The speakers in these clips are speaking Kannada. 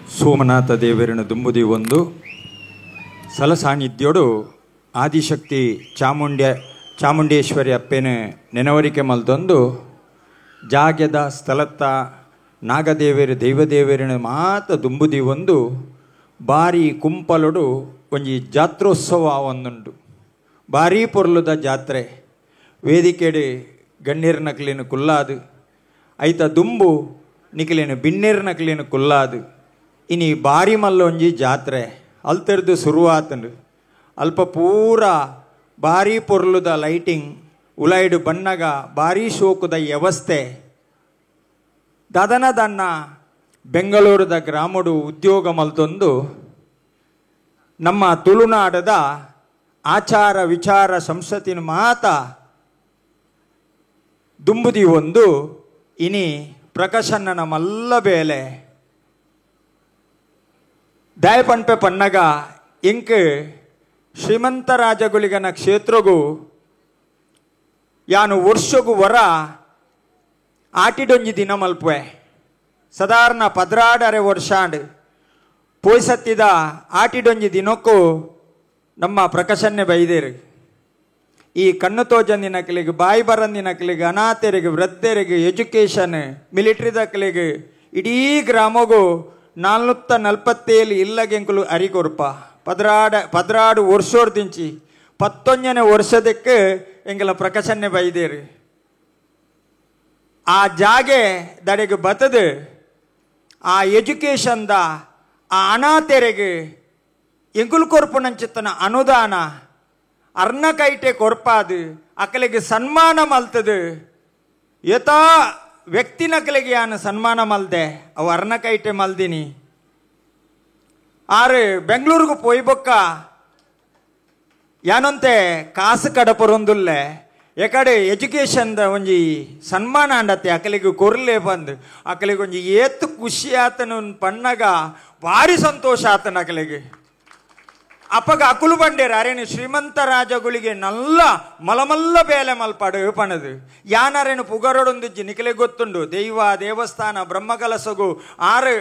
ಸೋಮನಾಥ ದೇವರಿನ ದುಂಬುದಿ ಒಂದು ಸಲ ಸಾನ್ನಿಧ್ಯೋಡು ಆದಿಶಕ್ತಿ ಚಾಮುಂಡೇಶ್ವರಿ ಅಪ್ಪೆನ ನೆನವರಿಕೆ ಮಲ್ತೊಂದು ಜಾಗ್ಯದ ಸ್ಥಳತ್ತ ನಾಗದೇವರಿ ದೈವದೇವರಿನ ಮಾತ ದುಂಬುದಿ ಒಂದು ಬಾರಿ ಕುಂಪಲೊಡು ಒಂಜಿ ಜಾತ್ರೋತ್ಸವ ಒಂದುಂಡು ಭಾರೀ ಪೊರ್ಲುದ ಜಾತ್ರೆ ವೇದಿಕೆಡು ಗಣ್ಯರ ನಕಲಿನ ಕುಲ್ಲಾದು ಐತ ದುಂಬು ನಿಕಲಿನ ಬಿನ್ನೆರ ನಕಲಿನ ಕುಲ್ಲಾದು ಇನಿ ಬಾರಿ ಮಲ್ಲ ಒಂಜಿ ಜಾತ್ರೆ ಅಲ್ತೆರ್ದು ಶುರುವಾತಂಡು ಅಲ್ಪ ಪೂರ ಭಾರೀ ಪೊರ್ಲುದ ಲೈಟಿಂಗ್ ಉಲಾಯ್ಡು ಬಣ್ಣಗ ಭಾರೀ ಶೋಕುದ ವ್ಯವಸ್ಥೆ ದದನ ದನ್ನ ಬೆಂಗಳೂರದ ಗ್ರಾಮಡು ಉದ್ಯೋಗ ಮಲ್ತೊಂದು ನಮ್ಮ ತುಳುನಾಡದ ಆಚಾರ ವಿಚಾರ ಸಂಸತ್ತಿನ ಮಾತ ದುಂಬುದಿ ಒಂದು ಇನಿ ಪ್ರಕಾಶಣ್ಣನ ಮಲ್ಲ ಬೇಲೆ ದಯಪಂಪೆ ಪನ್ನಗ ಇಂಕ್ ಶ್ರೀಮಂತರಾಜಗುಳಿಗನ ಕ್ಷೇತ್ರಗೂ ಯಾನು ವರ್ಷಗೂ ವರ ಆಟಿಡೊಂಜಿ ದಿನ ಮಲ್ಪುವೆ ಸಾಧಾರಣ 16 ವರ್ಷಾಂಡ್ ಪೋಯ್ಸತ್ತಿದ ಆಟಿಡೊಂಜಿ ದಿನಕ್ಕೂ ನಮ್ಮ ಪ್ರಕಾಶನ್ನೇ ಬೈದೇರು ಈ ಕಣ್ಣು ತೋಜಂದಿನಕಲಿಗೆ ಬಾಯಿ ಬರಂದಿನಕಲಿಗೆ ಅನಾಥರಿಗೆ ವೃದ್ಧರಿಗೆ ಎಜುಕೇಷನ್ ಮಿಲಿಟ್ರಿದಕಲಿಗೆ ಇಡೀ ಗ್ರಾಮಗೂ 447 ಇಲ್ಲಗೆಂಕುಲು ಅರಿಕೊರ್ಪ 16 ವರ್ಷೋರ್ದಿಂಚಿ 11ನೇ ವರ್ಷದಕ್ಕೆ ಎಂಗಲ ಪ್ರಕಾಶನ್ನೇ ಬೈದೇರು ಆ ಜಾಗೆ ದಡೆಗೆ ಬತದು ಆ ಎಜುಕೇಷನ್ದ ಆ ಅನಾಥರಿಗೆ ಎಂಕುಲು ಕೊರ್ಪುನಂಚಿತ್ತನ ಅನುದಾನ ಅರ್ನ ಕೈಟೆ ಕೊರ್ಪಾದು ಅಕಲಿಗೆ ಸನ್ಮಾನ ಮಲ್ತದು ಯಥಾ ವ್ಯಕ್ತಿನಕಲಿಗೆ ಯಾನು ಸನ್ಮಾನ ಮಲ್ದೆ ಅವು ಅರ್ನ ಕೈಟೆ ಮಲ್ದಿನಿ ಆರು ಬೆಂಗಳೂರಿಗೂ ಪೋಯ್ಬೊಕ್ಕ ಯಾನೊಂತೆ ಕಾಸು ಕಡಪರೊಂದುಲ್ಲೆ ಎಕಡೆ ಎಜುಕೇಷನ್ದ ಒಂಜಿ ಸನ್ಮಾನ ಅಂಡತ್ತೆ ಅಕಲಿಗೆ ಕೊರ್ಲೆ ಬಂದು ಅಕಲಿಗೆ ಒಂಜಿ ಏತು ಖುಷಿ ಆತನ ಪಣ್ಣಗ ಭಾರಿ ಸಂತೋಷ ಆತನ ಅಕಲಿಗೆ ಅಪ್ಪಗ ಅಕುಲು ಬಂಡೇರ ಅರೇನು ಶ್ರೀಮಂತ ರಾಜಗುಳಿಗೆ ನಲ್ಲ ಮಲಮಲ್ಲ ಬೇಲೆ ಮಲ್ಪಾಡು ಪಣದು ಯಾನರೇನು ಪುಗರೊಡೊಂದಿಜ್ಜಿ ನಿಕಲೆ ಗೊತ್ತುಂಡು ದೈವ ದೇವಸ್ಥಾನ ಬ್ರಹ್ಮಕಲಸಗು ಆರು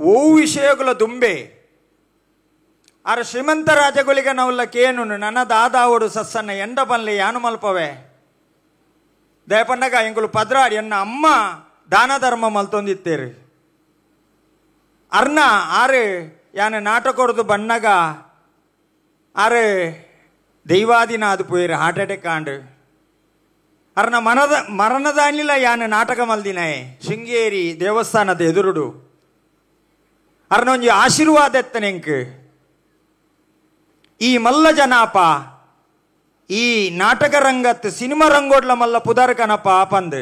ಓ ವಿಷಯಗಳ ದುಂಬೆ ಆರು ಶ್ರೀಮಂತ ರಾಜಗುಳಿಗೆ ನಾವಲ್ಲ ಕೇನು ನನ್ನ ದಾದಾವಡು ಸಸ್ಸನ್ನ ಎಂಡ ಬನ್ಲಿ ಯಾನು ಮಲ್ಪವೆ ದಯಪಂಡಗ ಎಂಗುಲು ಪದ್ರಾಡಿ ಎನ್ನ ಅಮ್ಮ ದಾನ ಧರ್ಮ ಮಲ್ತೊಂದಿತ್ತೇರು ಅರ್ನ ಆರು ಯಾನ ನಾಟಕೊಡ್ದು ಬಣ್ಣಗ ಆರು ದೈವಾದಿನ ಅದು ಪೋಯ್ರು ಹಾರ್ಟ್ ಅಟ್ಯಾಕ್ ಆಂಡು ಅರ್ನ ಮರಣದಾನಿಲ್ಲ ಯಾನ ನಾಟಕ ಮಲ್ದಿನಾಯ್ ಶೃಂಗೇರಿ ದೇವಸ್ಥಾನದ ಎದುರುಡು ಅರ್ನ ಒಂಜಿ ಆಶೀರ್ವಾದ ಎತ್ತನೆಂಕ್ ಈ ಮಲ್ಲ ಜನಾಪ ಈ ನಾಟಕ ರಂಗತ್ ಸಿನಿಮಾ ರಂಗೋಡ್ಲ ಮಲ್ಲ ಪುದಾರ್ ಕನಪ ಪಂದ್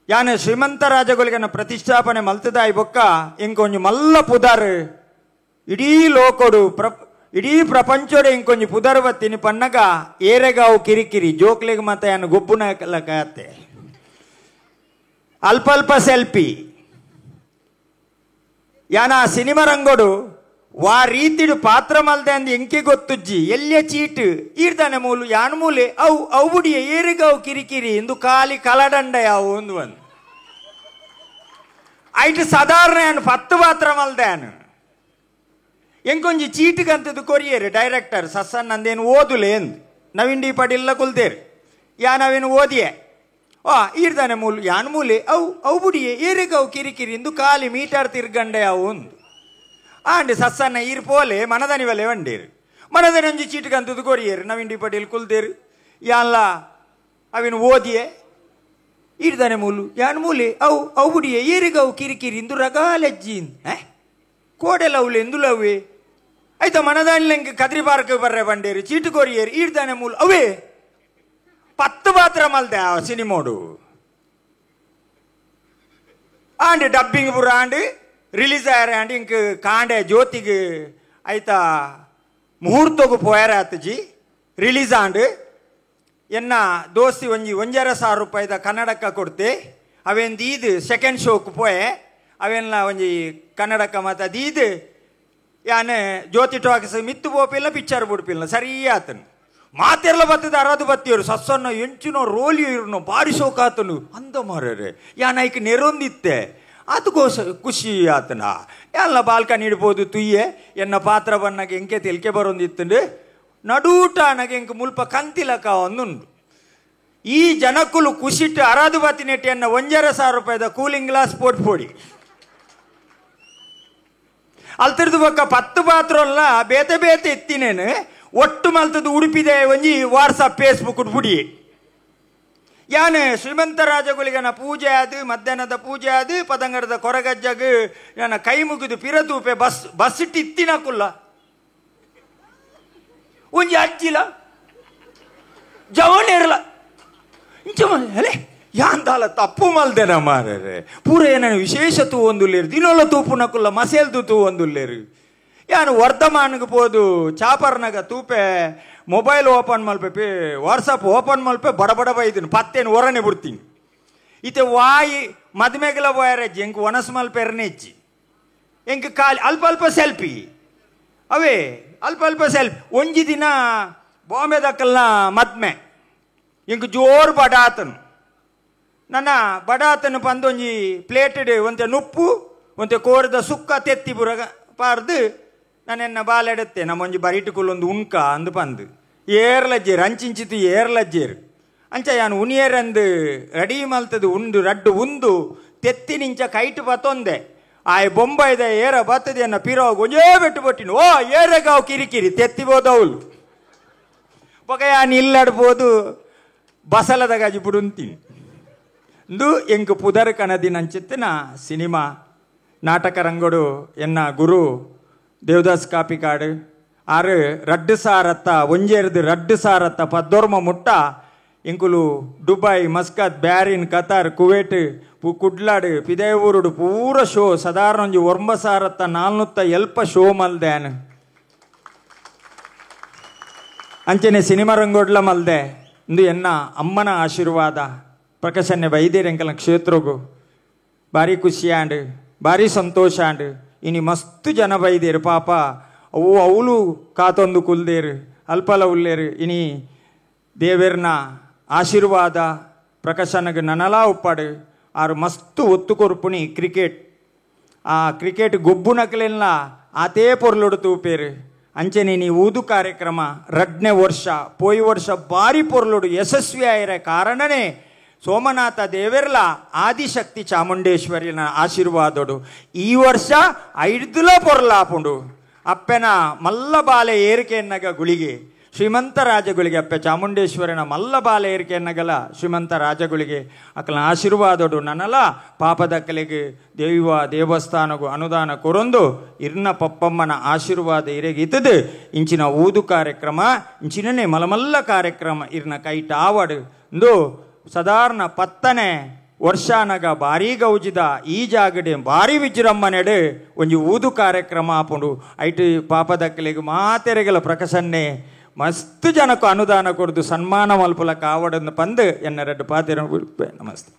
ಯಾನು ಶ್ರೀಮಂತ ರಾಜಗುಳಿಗನ ಪ್ರತಿಷ್ಠಾಪನೆ ಮಲ್ತದಾಯಿ ಬೊಕ್ಕ ಇಂಕೊಂಜಿ ಮಲ್ಲ ಪುದಾರ್ ಇಡೀ ಲೋಕೊಡು ಇಡೀ ಪ್ರಪಂಚೋಡೆ ಇಂಕೊಂಜಿ ಪುದಾರ್ ಬತ್ತಿನಿ ಪನ್ನಗ ಏರೆಗಾವು ಕಿರಿಕಿರಿ ಜೋಕ್ಲಿಗೆ ಮತ್ತೆ ಯಾನು ಗೊಬ್ಬುನ ಕತೆ ಅಲ್ಪ ಸೆಲ್ಫಿ ಯಾನ ಸಿನಿಮಾ ರಂಗೋಡು ವಾ ರೀತಿಡು ಪಾತ್ರ ಮಲ್ದೆ ಅಂದ್ ಎಂಕೆ ಗೊತ್ತುಜ್ಜಿ ಎಲ್ಲ್ಯ ಚೀಟ್ ಈಡ್ದಾನೆ ಮೂಲು ಯಾನ್ ಮೂಲೆ ಅವು ಬುಡಿಯ ಏರಿಗಾವು ಕಿರಿಕಿರಿ ಎಂದು ಕಾಲಿ ಕಲಡಂಡ ಯಾವು ಒಂದು ಐಟ್ ಸಾಧಾರಣ ಯಾನು 10 ಪಾತ್ರ ಮಲ್ದೆ ಯಾನು ಎಂಕೊಂಜಿ ಚೀಟಿಗಂತದ್ದು ಕೊರಿಯರು ಡೈರೆಕ್ಟರ್ ಸಸ್ಸನ್ ನಂದೇನು ಓದುಲೆ ಎಂದು ನವೀನ್ ಡಿ ಪಾಟೀಲ್ ಕುಲ್ದೇರು ಯಾ ನಾವೇನು ಓದಿಯೆ ಈಡ್ದಾನೆ ಮೂಲು ಯಾನ್ ಮೂಲೆ ಅವು ಬುಡಿಯ ಏರಿಗಾವು ಕಿರಿಕಿರಿ ಎಂದು ಕಾಲಿ ಮೀಟರ್ ತಿರ್ಗಂಡ ಯಾವು ಒಂದು ಆಂಡೆ ಸಸ್ಸನ್ನ ಈರ್ ಪೋಲೆ ಮನದನಿ ಬಲೆ ವಂಡೇರು ಮನದನಿ ಒಂಜಿ ಚೀಟಿಗಂತದ್ದು ಕೊರಿಯರು ನವೀನ್ ಡಿ ಪಾಟೀಲ್ ಕುಲ್ದೇರು ಯಾನ್ಲ ಅವೇನು ಓದಿಯೆ ಈಡ್ದಾನೆ ಮೂಲು ಯಾನ್ ಮೂಲೆ ಅವು ಬುಡಿಯ ಏರಿಗಾವು ಕಿರಿಕಿರಿ ಇಂದು ರಗಾಲೆಜ್ಜೀನ್ ಕೋಡೆಲವ್ಲೆ ಎಂದು ಲವ್ವೆ ಆಯ್ತಾ ಮನದಾನಿಲೆಂಗೆ ಕದ್ರಿ ಪಾರ್ಕ್ ಬರ್ರೆ ಬಂಡೇರು ಚೀಟು ಕೊರಿಯರು ಈಡ್ದಾನೆ ಮೂಲು ಅವೇ 10 ಪಾತ್ರ ಮಲ್ದೆ ಆ ಸಿನಿಮೋಡು ಆಂಡೆ ಡಬ್ಬಿಂಗ್ ಪುರ ಆಂಡು ರಿಲೀಸ್ ಆಯ್ರೆ ಆಂಡಿ ಇಂಕ್ ಕಾಂಡೆ ಜ್ಯೋತಿಗೆ ಆಯ್ತಾ ಮುಹೂರ್ತಗೂ ಪೋಯಾರ ಆತಜಿ ರಿಲೀಸ್ ಆಂಡು ಎನ್ನ ದೋಸ್ತಿ ಒಂಜಿ 1,500 ರೂಪಾಯಿದ ಕನ್ನಡಕ್ಕ ಕೊಡ್ತೆ ಅವೇನ್ ದೀದು ಸೆಕೆಂಡ್ ಶೋಕ್ ಪೋಯೆ ಅವೆಲ್ಲ ಒಂಜಿ ಕನ್ನಡಕ್ಕ ಮತ್ತು ದೀದು ಯಾನೆ ಜ್ಯೋತಿ ಟಾಕೀಸ್ ಮಿತ್ತು ಪೋಪಿಲ್ಲ ಪಿಕ್ಚರ್ ಬಿಡ್ಪಿಲ್ಲ ಸರಿ ಆತನು ಮಾತೆಲ್ಲ ಬತ್ತದ 60 ಬತ್ತಿಯವರು ಸಸ್ಸನ್ನ ಎಂಚಿನೋ ರೋಲಿಯೋ ಇರ್ನೋ ಬಾರಿ ಶೋಕಾತನು ಅಂದ ಮಾರ್ರೆ ಯಾನೈಕ್ ನೆರೊಂದಿತ್ತೆ ಅದಕ್ಕೋಸ ಖುಷಿ ಆತನ ಎಲ್ಲ ಬಾಲ್ಕನಿ ಇಡ್ಬೋದು ತುಯ್ಯೆ ಎನ್ನ ಪಾತ್ರ ಬನ್ನಗೆ ಎಂಕೆ ತೆಲ್ಕೆ ಬರೋಂದಿತ್ತಂಡು ನಡೂಟ ನನಗೆ ಎಂಕ ಮುಲ್ಪ ಕಂತಿಲಕ ಒಂದುಂಡು ಈ ಜನಕ್ಕುಲು ಖುಷಿಟ್ಟು ಅರಾದು ಬತ್ತಿನೆಟ್ಟಿಯನ್ನ 1,500 ರೂಪಾಯಿದ ಕೂಲಿಂಗ್ ಗ್ಲಾಸ್ ಪೋಡಿ ಅಲ್ತಿರ್ದು ಬಕ್ಕ 10 ಪಾತ್ರಲ್ಲ ಬೇತೆ ಬೇತೆ ಎತ್ತಿನೇನು ಒಟ್ಟು ಮಲ್ತದ್ದು ಉಡುಪಿದೆ ಒಂಜಿ ವಾಟ್ಸಪ್ ಫೇಸ್ಬುಕ್ ಪುಡಿ ಯಾನು ಶ್ರೀಮಂತ ರಾಜಗುಳಿಗನ ಪೂಜೆ ಅದು ಮಧ್ಯಾಹ್ನದ ಪೂಜೆ ಅದು ಪದಂಗಡದ ಕೊರಗಜ್ಜಗ ನನ್ನ ಕೈ ಮುಗಿದು ಪಿರತೂಪೆ ಬಸ್ ಇಟ್ಟು ಇತ್ತಿನ ಕುಲ್ಲ ಒಂಜಿ ಅಜ್ಜಿಲ ಜವನೇರ್ಲ ಅಲೆ ಯಾಂದಾಲ ತಪ್ಪು ಮಲ್ದೆನ ಮಾರರೆ ಪೂರ ಏನ ವಿಶೇಷ ತೂ ಒಂದುಲ್ಲೇರು ದಿನೋಲ ತೂಪುನ ಕುಲ್ಲ ಮಸೇಲ್ದು ತೂ ಒಂದುಲ್ಲೇರು ಯಾನು ವರ್ಧಮಾನಗೆ ಪೋದು ಚಾಪರ್ನಾಗ ತೂಪೆ ಮೊಬೈಲ್ ಓಪನ್ ಮಲ್ಪೆ ವಾಟ್ಸಪ್ ಓಪನ್ ಮಲ್ಪೆ ಬಡ ಬೈತೀನಿ ಪತ್ತೇನು ಹೊರನೆ ಬಿಡ್ತೀನಿ ಈತೆ ವಾಯಿ ಮದ್ಮೆಗೆಲ ಹೋಯಾರಜ್ಜಿ ಎಂಕ್ ಒನಸ್ ಮಲ್ಪೆರ್ನೆಜ್ಜಿ ಎಂಕ್ ಕಾಲಿ ಅಲ್ಪ ಸೆಲ್ಫಿ ಅವೇ ಅಲ್ಪ ಸೆಲ್ಫಿ ಒಂಜಿ ದಿನ ಬಾಂಬೆ ದಕ್ಕಲ್ನ ಮದ್ಮೆ ಎಂಕ್ ಜೋರು ಬಡಾತನು ನನ್ನ ಬಡಾತನು ಪಂದೊಂಜಿ ಪ್ಲೇಟೆಡ್ ಒಂತೆ ನುಪ್ಪು ಒಂತೆ ಕೋರದ ಸುಕ್ಕ ತೆತ್ತಿ ಬುರಗ ಪಾರ್ದು ನಾನೆನ್ನ ಬಾಲೆಡತ್ತೆ ನಮ್ಮೊಂಜಿ ಬರಿಟುಕುಲ್ಲೊಂದು ಉಣ್ಕ ಅಂದು ಪಂದು ಏರ್ಲಜ್ಜೇರು ಅಂಚಿಂಚಿತು ಏರ್ಲಜ್ಜೇರು ಅಂಚ ಯಾನು ಉನಿಯರಂದು ರೆಡಿ ಮಲ್ತದು ಉಂಡು ರಡ್ಡು ಉಂದು ತೆತ್ತಿನಿಂಚ ಕೈಟು ಬತ್ತೊಂದೆ ಆಯ್ ಬೊಂಬೈದ ಏರ ಬತ್ತದ ಅನ್ನ ಪಿರೋಗ ಒಂಜೇ ಬೆಟ್ಟು ಬಟ್ಟಿನ ಓ ಏರೆಗಾವ್ ಕಿರಿಕಿರಿ ತೆತ್ತಿಬೋದವಳು ಪೊಗ ಯಾನು ಇಲ್ಲಡ್ಬೋದು ಬಸಲದ ಗಜಿ ಬುಡುಂತೀನಿ ಇಂದು ಎಂಕ್ ಪುದರ್ ಕನದಿನಂಚಿತ್ತಿನ ಸಿನಿಮಾ ನಾಟಕ ರಂಗೋಡು ಎನ್ನ ಗುರು ದೇವದಾಸ್ ಕಾಪಿಕಾಡು ಆರು ರಡ್ಡು ಸಾರತ್ತ ಒಂಜೇರ್ದು ರಡ್ಡು ಸಾರತ್ತ ಪದ್ದೋರ್ಮ ಮುಟ್ಟ ಎಂಕುಲು Dubai Muscat Bahrain Qatar Kuwait ಕುಡ್ಲಾಡು ಪಿದೇವೂರುಡು ಪೂರ ಶೋ ಸಾಧಾರಣ ಒಂಜಿ 9,400 ಶೋ ಮಲ್ದೇನು ಅಂಚನೆ ಸಿನಿಮಾ ರಂಗೋಡ್ಲ ಮಲ್ದೆ ಇಂದು ಎನ್ನ ಅಮ್ಮನ ಆಶೀರ್ವಾದ ಪ್ರಕಾಶನ್ಯ ಬೈದೇರೆಂಕಲ ಕ್ಷೇತ್ರಗೂ ಭಾರಿ ಖುಷಿಯಾಂಡು ಭಾರಿ ಸಂತೋಷ ಆಂಡು ಇನಿ ಮಸ್ತು ಜನ ಬೈದೇರು ಪಾಪ ಅವು ಅವಳು ಕಾತೊಂದು ಕುಲ್ದೇರು ಅಲ್ಪಲ ಉಲ್ಲೇರು ಇನಿ ದೇವೇರ್ನ ಆಶೀರ್ವಾದ ಪ್ರಕಾಶನಗೆ ನನಲ ಉಪ್ಪಾಡು ಆರು ಮಸ್ತು ಒತ್ತು ಕೊರ್ಪುನಿ ಕ್ರಿಕೆಟ್ ಆ ಕ್ರಿಕೆಟ್ ಗೊಬ್ಬು ನಕಲೆಲ್ಲ ಆತೇ ಪೊರ್ಲೊಡು ತೂಪೇರು ಅಂಚನೆ ನೀ ಊದು ಕಾರ್ಯಕ್ರಮ 2ನೇ ವರ್ಷ ಪೋಯಿ ವರ್ಷ ಭಾರಿ ಪೊರ್ಲೊಡು ಯಶಸ್ವಿ ಆಯಿರ ಕಾರಣನೇ ಸೋಮನಾಥ ದೇವೆರ್ಲ ಆದಿಶಕ್ತಿ ಚಾಮುಂಡೇಶ್ವರಿನ ಆಶೀರ್ವಾದೋಡು ಈ ವರ್ಷ 5 ಪೊರ್ಲಾಪುಂಡು ಅಪ್ಪೆನ ಮಲ್ಲ ಬಾಲೆ ಏರಿಕೆ ಎನ್ನಗ ಗುಳಿಗೆ ಶ್ರೀಮಂತ ರಾಜಗುಳಿಗೆ ಅಪ್ಪೆ ಚಾಮುಂಡೇಶ್ವರಿನ ಮಲ್ಲ ಬಾಲೆ ಏರಿಕೆ ಎನ್ನಗಲ ಶ್ರೀಮಂತ ರಾಜಗುಳಿಗೆ ಅಕ್ಕಲ ಆಶೀರ್ವಾದೋಡು ನನ್ನಲ ಪಾಪದಕ್ಕಲಿಗೆ ದೇವಸ್ಥಾನಗೂ ಅನುದಾನ ಕೊರೊಂದು ಇರ್ನ ಪಪ್ಪಮ್ಮನ ಆಶೀರ್ವಾದ ಇರೆಗಿತ್ತದು ಇಂಚಿನ ಊದು ಕಾರ್ಯಕ್ರಮ ಇಂಚಿನೇ ಮಲಮಲ್ಲ ಕಾರ್ಯಕ್ರಮ ಇರ್ನ ಕೈಟ ಆವಡು ಇಂದು ಸಾಧಾರಣ 10ನೇ ವರ್ಷಾನಗ ಭಾರಿ ಗೌಜಿದ ಈ ಜಾಗಡೆ ಭಾರಿ ವಿಜೃಂಭಣೆಡು ಒಂಜಿ ಊದು ಕಾರ್ಯಕ್ರಮ ಆಪುಂಡು ಐಟು ಪಾಪದಕ್ಕಲಿಗೆ ಮಾತೆರೆಗಲ ಪ್ರಕಾಶನ್ನೇ ಮಸ್ತ್ ಜನಕ್ಕೂ ಅನುದಾನ ಕೊಡ್ದು ಸನ್ಮಾನ ಮಲ್ಪುಲ ಕಾವಡನ್ನು ಪಂದು ಎನ್ನ 2 ಪಾತೆರ ನಮಸ್ತೆ.